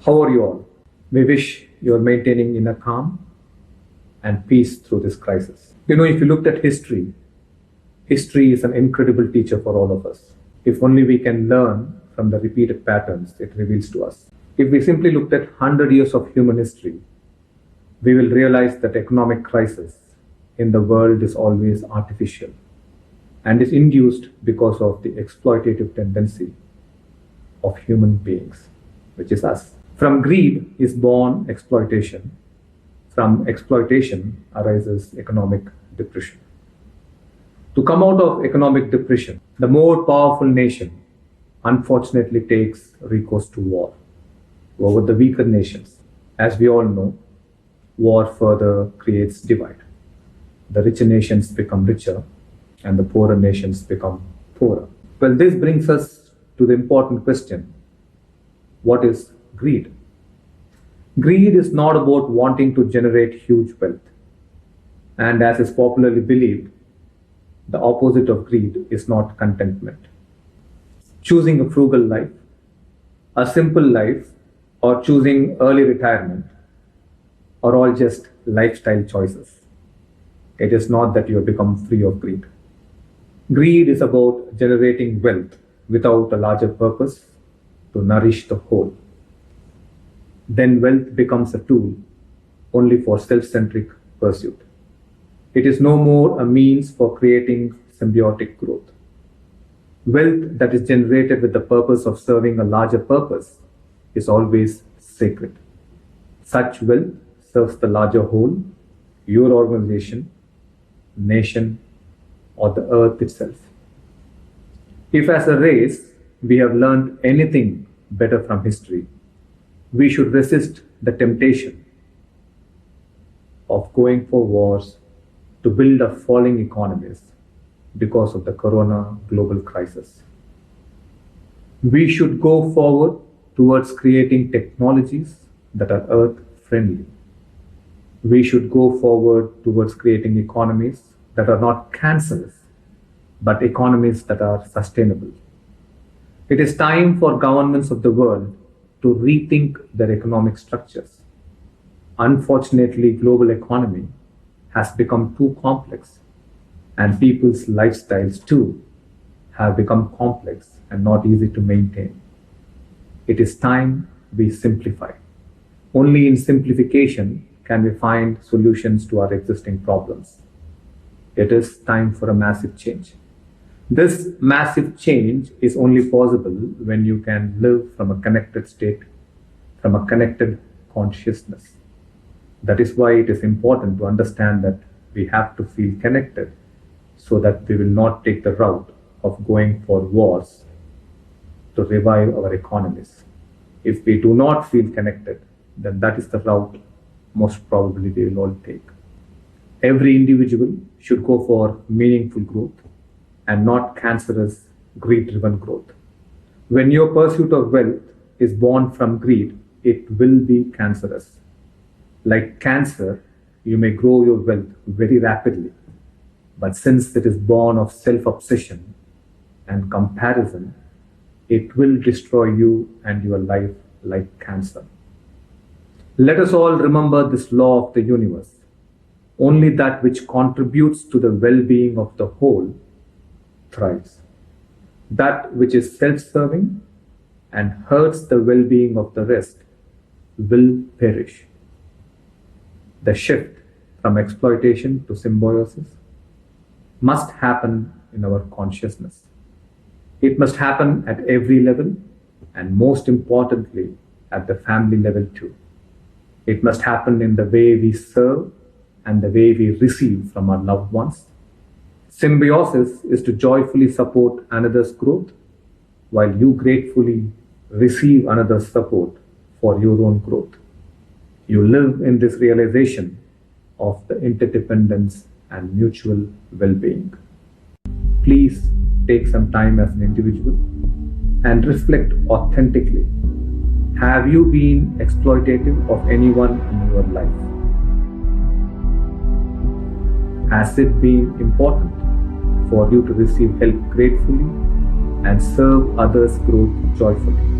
How are you all? We wish you are maintaining inner calm and peace through this crisis. If you looked at history, history is an incredible teacher for all of us. If only we can learn from the repeated patterns it reveals to us. If we simply looked at 100 years of human history, we will realize that economic crisis in the world is always artificial and is induced because of the exploitative tendency of human beings, which is us. From greed is born exploitation. From exploitation arises economic depression. To come out of economic depression, the more powerful nation unfortunately takes recourse to war over the weaker nations. As we all know, war further creates divide. The richer nations become richer and the poorer nations become poorer. Well, this brings us to the important question: what is greed? Greed is not about wanting to generate huge wealth. And as is popularly believed, the opposite of greed is not contentment. Choosing a frugal life, a simple life, or choosing early retirement are all just lifestyle choices. It is not that you have become free of greed. Greed is about generating wealth without a larger purpose to nourish the whole. Then wealth becomes a tool only for self-centric pursuit. It is no more a means for creating symbiotic growth. Wealth that is generated with the purpose of serving a larger purpose is always sacred. Such wealth serves the larger whole, your organization, nation, or the earth itself. If as a race we have learned anything better from history, we should resist the temptation of going for wars to build up falling economies because of the corona global crisis. We should go forward towards creating technologies that are earth friendly. We should go forward towards creating economies that are not cancerous, but economies that are sustainable. It is time for governments of the world to rethink their economic structures. Unfortunately, global economy has become too complex, and people's lifestyles too have become complex and not easy to maintain. It is time we simplify. Only in simplification can we find solutions to our existing problems. It is time for a massive change. This massive change is only possible when you can live from a connected state, from a connected consciousness. That is why it is important to understand that we have to feel connected so that we will not take the route of going for wars to revive our economies. If we do not feel connected, then that is the route most probably we will all take. Every individual should go for meaningful growth and not cancerous, greed-driven growth. When your pursuit of wealth is born from greed, it will be cancerous. Like cancer, you may grow your wealth very rapidly, but since it is born of self-obsession and comparison, it will destroy you and your life like cancer. Let us all remember this law of the universe. Only that which contributes to the well-being of the whole thrives. That which is self-serving and hurts the well-being of the rest will perish. The shift from exploitation to symbiosis must happen in our consciousness. It must happen at every level, and most importantly, at the family level too. It must happen in the way we serve and the way we receive from our loved ones. Symbiosis is to joyfully support another's growth while you gratefully receive another's support for your own growth. You live in this realization of the interdependence and mutual well-being. Please take some time as an individual and reflect authentically. Have you been exploitative of anyone in your life? Has it been important for you to receive help gratefully and serve others' growth joyfully?